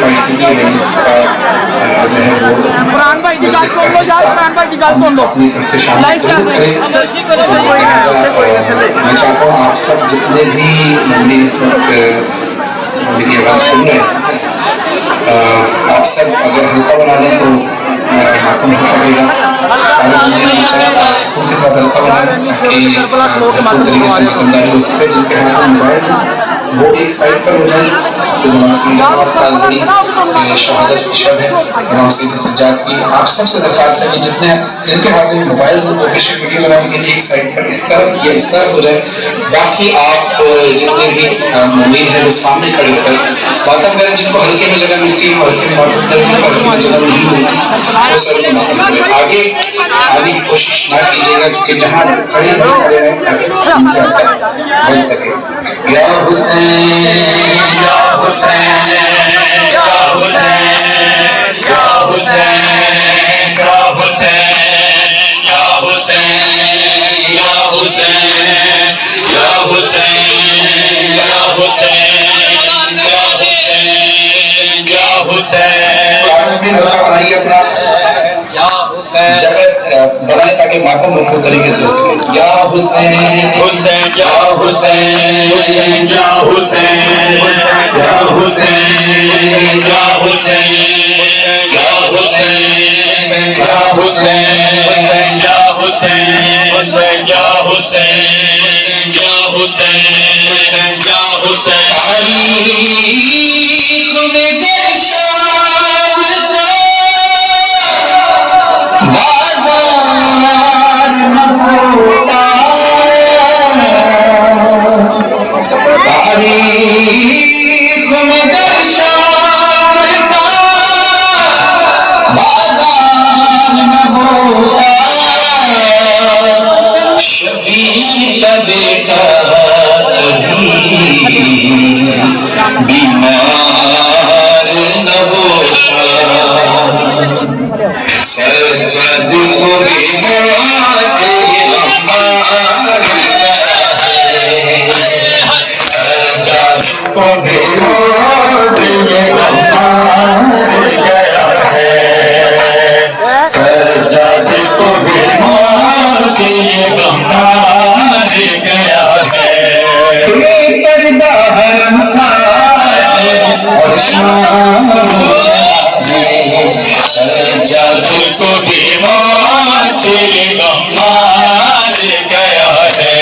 پائیدگی ہے اس کا جو ہے وہ اپنی طرف سے شامل کریں. میں چاہتا ہوں آپ سب جتنے بھی مندی اس وقت میری آواز سن رہے ہیں آپ سب اگر ہلکا بنا لیں تو ماتم ہو سکے گا. سارے سکون کے ساتھ ہلکا بنا لیں تاکہ بالکل طریقے سے مکمداری ہو سکے. جن کے ہاتھ میں موبائل ہے وہ ایک سائڈ پر ہو جائیں. تو امام سید استاد بڑی شہادت کی شب ہے امام سید سجاد کی. آپ سب سے درخواست ہے کہ جن کے ہاتھ میں موبائل ہے وہ بے شک ویڈیو بنانے کے لیے ایک سائڈ پر اس طرف یا اس طرف ہو جائے. باقی آپ جتنے بھی مومن ہیں وہ سامنے کھڑے ہو کر ماتم کریں. جن کو ہلکے میں جگہ ملتی ہے ہلکے میں ماتم کریں. جن کو ہلکے میں جگہ نہیں ملتی وہ سر کو ماتم کریں. آگے آنے کی کوشش نہ کیجیے گا کہ جہاں کھڑے ہیں تاکہ بن سکے. یا حسین یا حسین یا حسین یا حسین یا حسین یا حسین یا حسین یا حسین یا حسین یا حسین بنائیے اپنا جگہ بنائیں تاکہ ماتم مکمل طریقے سے ہو سکے. یا حسین حسین یا حسین یا حسین یا حسین یا حسین یا حسین یا حسین یا حسین یا حسین یا حسین یا حسین تاریخ میں درشان کا بازار نہ ہوتا. تاریخ میں درشان کا بازار نہ ہوتا. شبیر کا بیٹا کبھی بیمار نہ ہوتا. سجاد کو بھی موت یہ ہمارا ہے. سجاد کو بھی موت یہ ہمارا گیا ہے. سجاد کو بھی موت یہ ہمارا گیا ہے. پردہ حرم سارے اور شام سجاد کو بھی موت یہ ہمارا گیا ہے.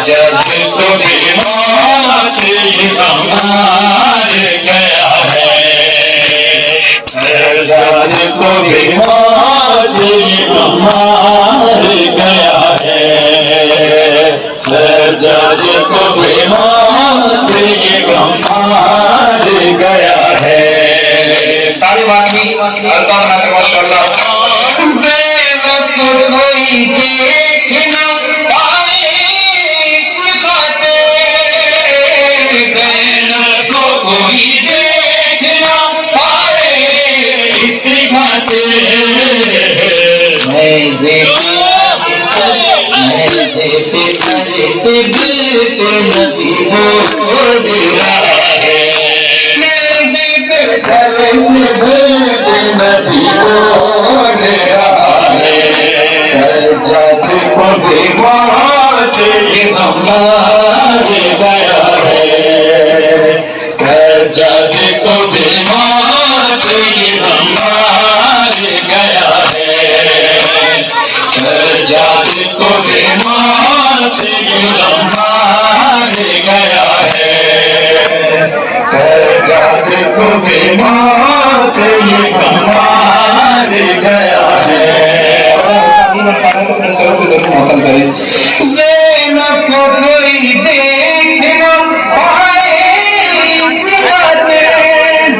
سجاد کو بھی موت یہ ہمارا گیا ہے. سجاد کو بھی موت یہ ہمارا گیا ہے. سجاد کو بھی موت یہ ہمارا گیا ہے. سارے واقعی اللہ بناتے ماشاءاللہ. زینب کو کوئی دیکھ نہ پائے اس خاطر. زینب کو کوئی دیکھ نہ پائے اس خاطر. میں پہ سر سے بلت نبی بول رہا ہے. سر سے بلت نبی بول رہا ہے. سجاد کو بھی موت یہ ہمارا گیا ہے. سجاد کو بھی موت یہ ہمارا گیا ہے. سجاد کو بھی موت یہ ہمارا گیا ہے. سجاد کو بھی موت یہ ہمارا گیا ہے. سر کو ضرور معطل کریں. زینب کو کوئی دیکھ نہ پائے اس خاطر.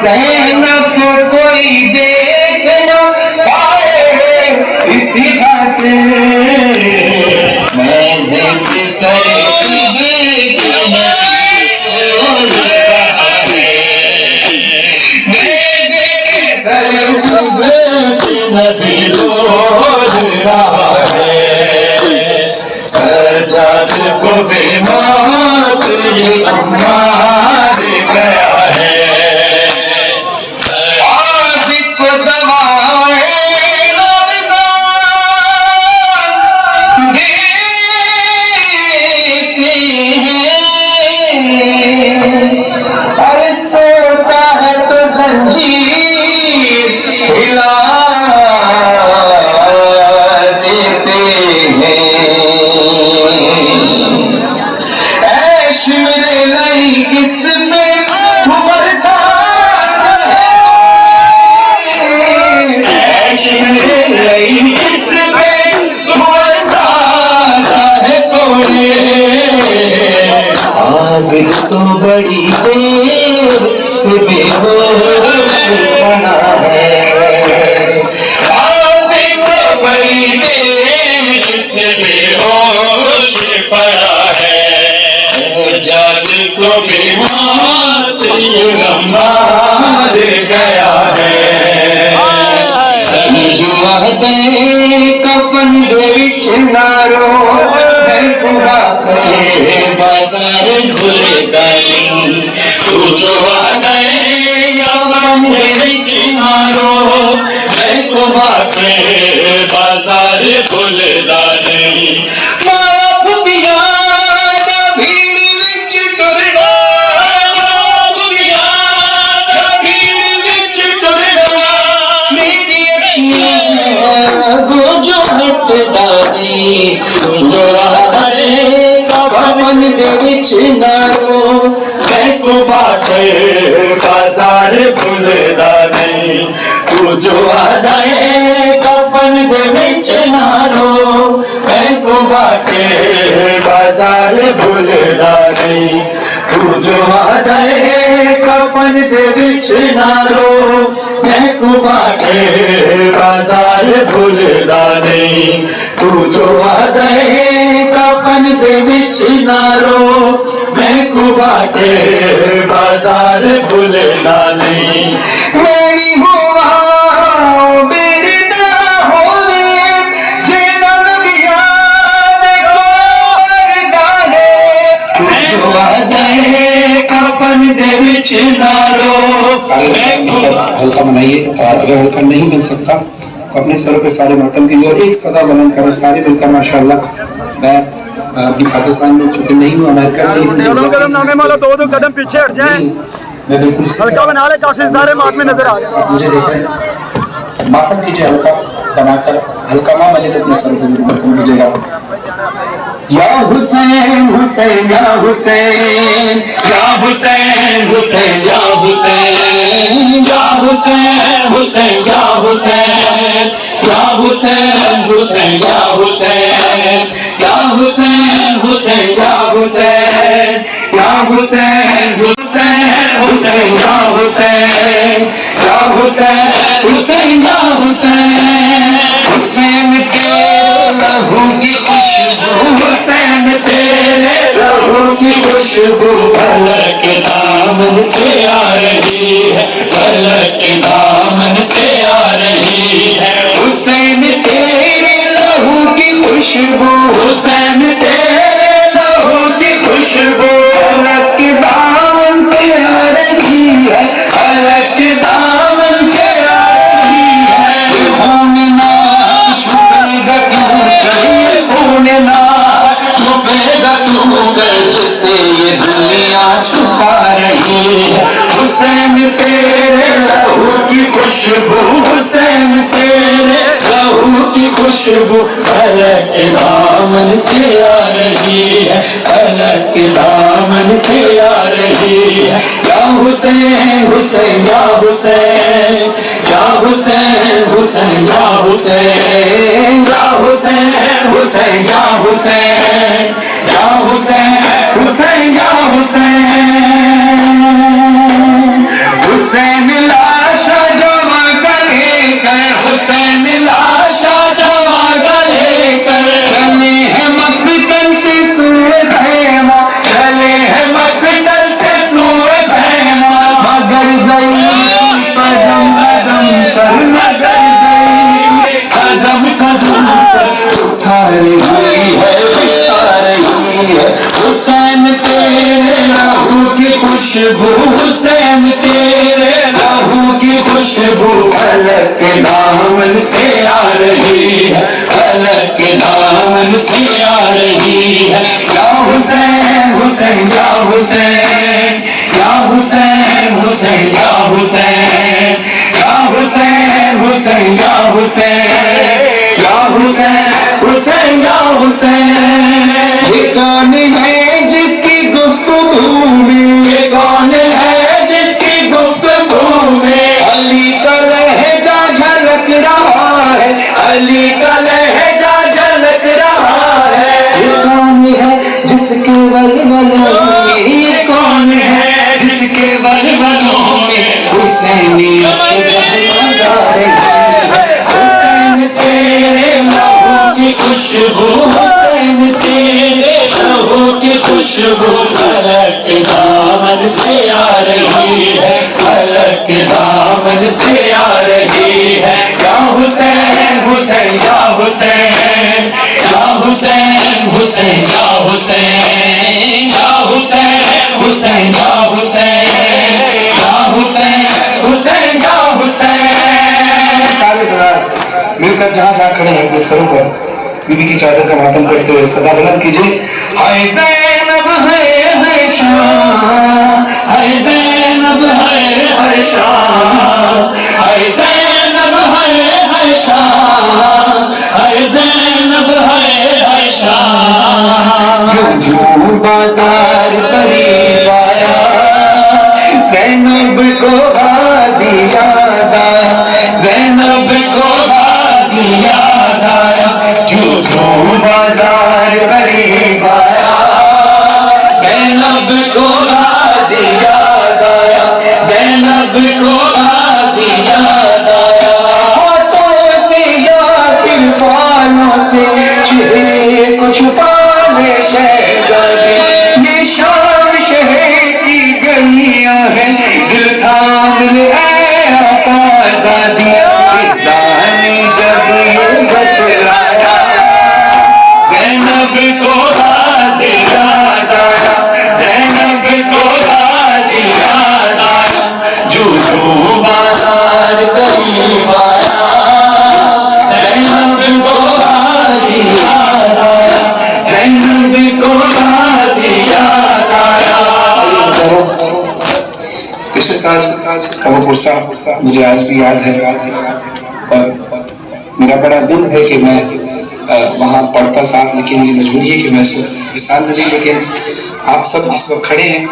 زینب کو کوئی دیکھ نہ پائے اسی خاطر. میں زند سر سے بلت نبی بول رہا ہے. کفن دے وچ نہ رو میں پورا کرے بازار کھلدا نہیں تو جو آدھے کفن دے وچ نہ رو میں پورا کرے بازار کھلدا نہیں ماں پھپیاں دا بھیڑ وچ ٹرنا ماں پھپیاں دا بھیڑ وچ ٹرنا میری اکھیاں گو جو ہٹدا نہیں جو آدھے کفن دے وچ نہ رو میں کو باٹے بازار کھلدا نہیں تو جو آدھے کفن دے وچ نہ رو میں کو باٹے بازار کھلدا نہیں تو جو آدھے کفن دے وچ نہ رو میں کو باٹے بازار کھلدا نہیں تو جو آدھے کفن دے وچ نہ رو میں کو باٹے بازار کھلدا نہیں میری ہوا میری نہ ہووے جیڑا نبیاں دے کول گانے جو آدھے کفن دے وچ نہ رو ہلکا منائیے اگر ہلکا نہیں مل سکتا تو اپنے سروں پہ سارے ماتم کیجیے اور ایک صدا بلند کریں سارے مل کر ماشاءاللہ میں ابھی پاکستان میں چونکہ نہیں ہوں امریکہ قدم پیچھے ہٹ جائیں میں بالکل ہلکا بنا لے کافی سارے ماتمے نظر آ رہے ہیں مجھے دیکھ رہے ہیں ماتم کیجیے ہلکا بنا کر ہلکا ماں بنے تو اپنے سروں پہ ماتم کیجیے گا یا حسین حسین یا حسین یا حسین حسین یا حسین یا حسین حسین یا حسین یا حسین حسین یا حسین یا حسین حسین یا حسین یا حسین حسین حسین یا حسین یا حسین حسین یا حسین حسین کے لہو کی خوشبو حسین تیرے لہو کی خوشبو فلک دامن سے آ رہی ہے فلک دامن سے آ رہی ہے حسین تیرے لہو کی خوشبو حسین تیرے لہو کی خوشبو فلک دامن سے آ رہی ہے فلک دامن سے آ رہی ہے خون نہ چھپے گا کیوں کہیں خون نہ چھپے گا کیوں کہ جسے یہ دنیا چھپا رہی ہے حسین تیرے لہو کی خوشبو حسین تیرے لہو کی خوشبو فلک دامن سے آ رہی ہے فلک دامن سے آ رہی ہے یا حسین حسین یا حسین یا حسین حسین یا حسین یا حسین حسین یا حسین یا حسین حسین یا حسین حسین لاشا جمع کرے کر حسین لاشا جمع کرے کر چلے ہیں مقتل سے سوئے خیمہ چلے ہیں مقتل سے سوئے خیمہ مگر ضعیف قدم قدم پر مگر ضعیف قدم قدم پر اٹھا رہی ہے حسین تیرے لہو کی خوشبو حسین تیرے لہو کی خوشبو فلک دامن سے آ رہی ہے فلک دامن سے آ رہی ہے یا حسین حسین یا حسین یا حسین حسین یا حسین یا حسین حسین یا حسین یا حسین حسین یا حسین یہ کون ہے جس کی گفتگو میں یہ کون ہے جس کی گفتگو میں علی کا لہجہ جھلک رہا ہے علی کا لہجہ جھلک رہا ہے یہ کون ہے جس کے ولولوں میں یہ کون ہے جس کے ولولوں میں حسینیت جگمگا رہی ہے حسین تیرے لہو کی خوشبو حسین تیرے لہو کی خوشبو فلک دامن سے آ رہی ہے فلک دامن سے آ رہی ہے یا حسین حسین یا حسین حسین حسین یا حسین یا حسین حسین یا حسین یا حسین حسین یا حسین. سارے حضرات مل کر جہاں جہاں کھڑے ہیں اپنے سروں پر بی بی کی چادر کا ماتم کرتے ہوئے صدا بلند کیجیے. ہائے زینب ہے شان، ہائے زینب ہے شان، ہائے زینب ہے شان، ہائے زینب ہے شان. جو بازار قریب آیا زینب کو غازی یاد آیا، زینب کو غازی یاد آیا. جو بازار قریب آیا زینب کو غازی یاد آیا، زینب کو غازی یاد آیا. ہاتھوں سے یا پھر بالوں سے چہرے کو چھپانے شہزادی، یہ شام شہر کی گلیاں ہیں، دل تھام لے اے آقا آزادی. ازانی جب یہ بتلایا زینب کو غازی یاد آیا، زینب کو غازی یاد آیا. جو بازار قریب آیا زینب کو غازی یاد آیا، زینب کو غازی یاد آیا. پچھلے سال خبر پرسا مجھے آج بھی یاد ہے اور میرا بڑا دل ہے کہ میں وہاں پڑھتا تھا، لیکن یہ مجبوری ہے کہ میں اس سال میں بھی. لیکن آپ سب اس وقت کھڑے ہیں،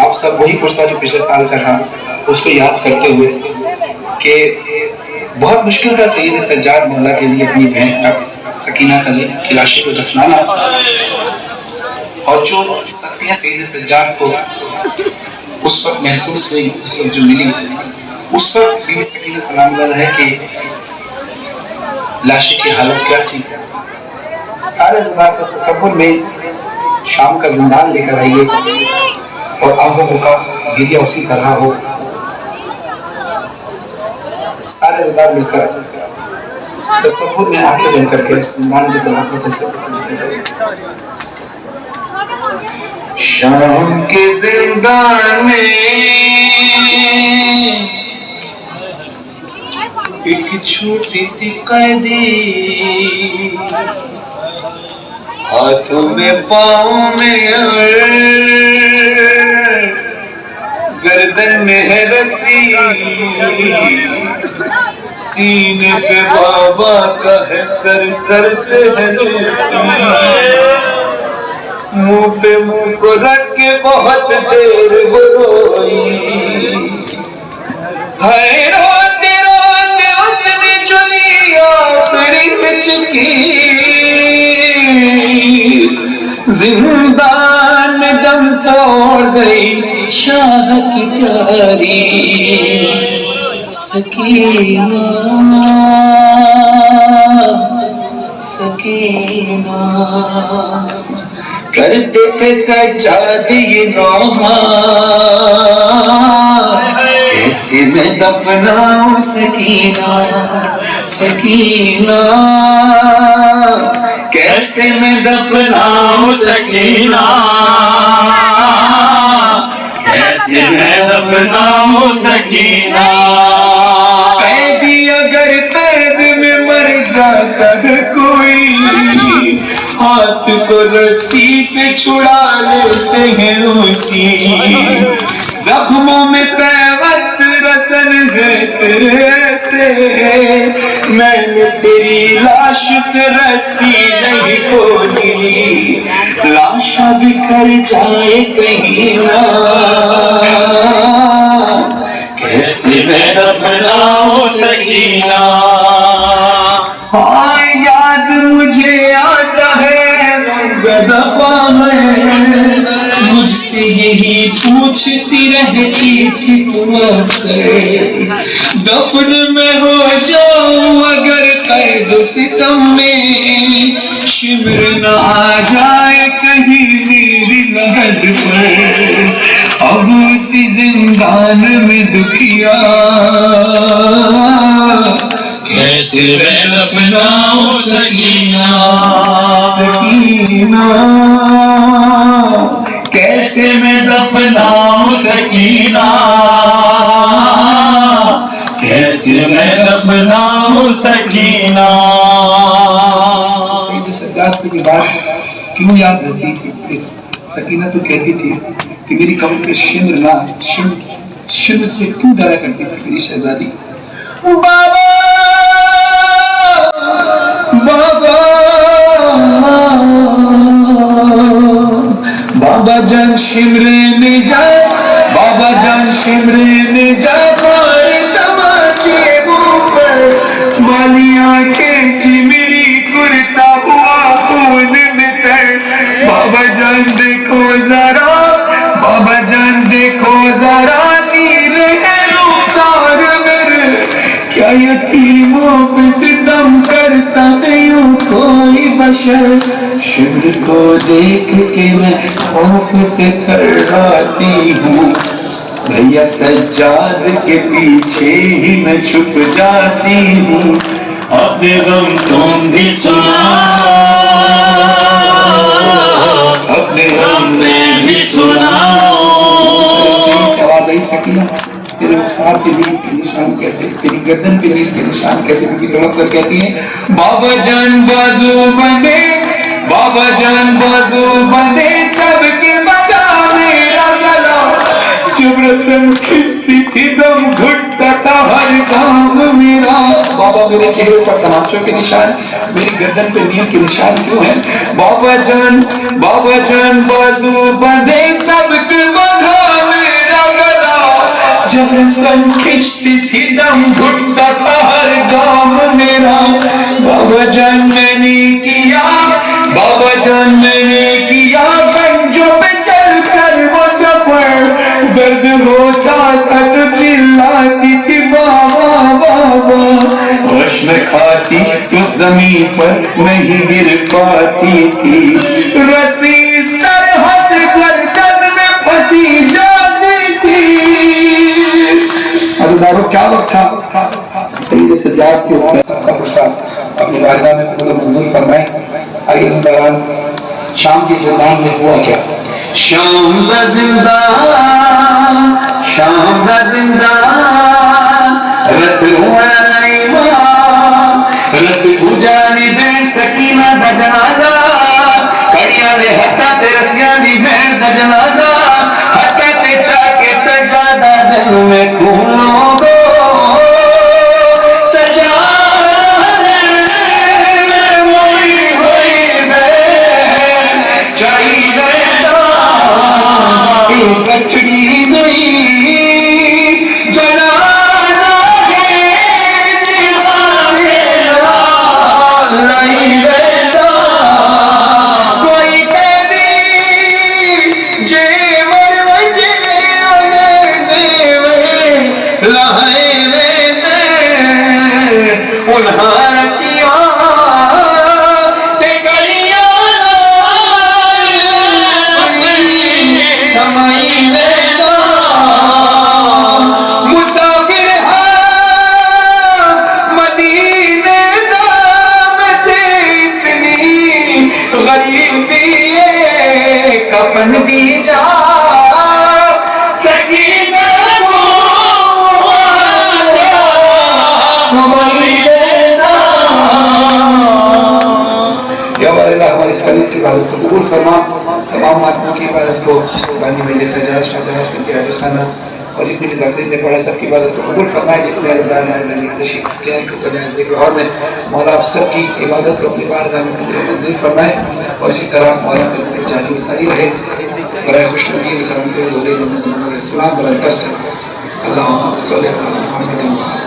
آپ سب وہی فرصہ جو پچھلے سال کا تھا اس کو یاد کرتے ہوئے کہ بہت مشکل تھا سید سجاد مولا کے لیے اپنی بہن سکینہ کی لاشیں کو دفنانا، اور جو سختیاں سید سجاد کو اس وقت محسوس ہوئی، اس وقت جو ملی، اس وقت بی بی سکینہ سلام اللہ ہے کہ لاشیں کی حالت کیا تھی. سارے حضرات بس تصور میں شام کا زندان لے کر آئیے اور آنکھوں کا گریہ اسی طرح ہو. سارے حضرات مل کر تصور میں آنکھیں بند کر کے اس زندان کی طرف تصور. شام کے زندان میں ایک چھوٹی سی قیدی، ہاتھوں میں پاؤں میں گردن میں ہے رسی، سینے پہ بابا کا ہے سر، سر سے ہے منہ پہ منہ کو رکھ کے بہت دیر وہ روئی. ہائے روتے روتے اس نے چلی آخری چکی، زندان میں دم توڑ گئی شاہ کی پیاری سکینہ، سکینہ. کرتے تھے سجاد یہ نوحہ، کیسے میں دفناؤں سکینہ، سکینہ کیسے میں دفناؤں سکینہ، کیسے میں دفناؤں سکینہ. قیدی اگر قید میں مر جاتا ہے کوئی، ہاتھ کو رسی سے چھڑا لیتے ہیں اسی، زخموں میں پیوست رسن ہے تیرے سے، میں نے تیری لاش سے رسی نہیں کھولی، لاشا بکھر جائے کہیں نہ، کیسے میں دفناؤں سکینہ. ہاں یاد مجھے آتا ہے دفعہ ہے، مجھ سے یہی پوچھتی رہتی تھی تم اکثر، دفن میں ہو جاؤں اگر قید و ستم میں، شمر نہ آ جائے کہیں میری لحد پر، اب اسی زندان میں دکھیا کیسے میں دفناؤں سکینہ سکینہ کیسے میں دفناؤں سکینہ کیسے میں دفناؤں سکینہ سید سجاد کو یہ بات کیوں یاد رہتی تھی؟ اس سکینہ تو کہتی تھی کہ میری قبر پہ شمر نہ شمر سے کیوں ڈرا کرتی تھی میری شہزادی؟ بابا بابا بابا جان شمرے میں جائے بابا جان شمرے میں جائے مارے تماچے اوپر والی آنکھیں چمری کرتا ہوا خون میں تر بابا جان دیکھو ذرا بابا جان دیکھو ذرا نیر ہے رخسار میرے کیا یتیموں پہ ستم کرتا ہے یوں کوئی بشر شمر کو دیکھ کے میں خوف سے تھراتی ہوں بھیا سجاد کے پیچھے ہی میں چھپ جاتی ہوں اپنے غم تم بھی سناؤ اپنے غم میں بھی سناؤ آواز آئی سکینہ تیرے رخسار پہ نیل کے نشان کیسے تیری گردن پہ نیل کے نشان کیسے بھی تڑپ کر کہتی ہیں بابا جان بازو بندے بابا جان بازو بندے سب کے بتا میرا گلا جب رسم کھچتی تھی دم گھٹتا تھا ہر کام میرا بابا میرے چہرے پر تماچوں کے نشان میری گردن پہ نیل کے نشان کیوں ہیں؟ بابا جان بازو بندے سب کے بتا میرا گلا جب رسم کھچتی تھی دم گھٹتا تھا ہر کام میرا بابا جان میں نے کیا بابا جان میں نے کیا گنجوں پہ چل کر وہ سفر درد ہوتا تھا تو چلاتی تھی بابا بابا ہوش میں کھاتی تو زمین پر نہیں گر پاتی تھی رسی اس طرح سے گردن میں پھنسی جاتی تھی حضردارو کیا وقت تھا سید سجاد کے اوپر سب کا غصہ اپنی بارگاہ میں قبول و منظور فرمائیں آئیے اس دوران شام کی زندان میں ہوا کیا شام دا زندان رت ہوا ایمان رت اجانی بے سکینہ دا جنازہ کڑیاں دے ہتھا تے رسیاں دی بہر دا جنازہ ہتھا تے چاہ کے سجادہ دل میں کھولو گو سجادے میں موئی ہوئی بے چاہی دے کچڑی نہیں جنازہ ہے دیوانے لائی بیٹا کوئی قیدی جے مر وجے زیور لہے بیٹے انہاں رسیاں کفن دی جا سکینہ کو آجا ہماری بیدا یا اللہ ہماری اس خلیل سے عبادت کو قبول فرما تمام آدموں کی عبادت کو بانی ملے سجاد شاہ صاحب کی عبادت خانہ اور جتنی بھی ذاکرین نے پڑھا سب کی عبادت کو قبول فرمائے جتنے رضان علیہ تشریف کیا ہے کہ بنیاز دیکھ اور میں مولا آپ سب کی عبادت کو اپنی بارگاہ میں قبول منظور فرمائے اور اسی طرح مولا کے ذکر جاری ساری رہے برائے خوش نبی سلام کے زورے میں صلی اللہ علیہ وسلم برائے تر سے اللہم صلی اللہ علیہ وسلم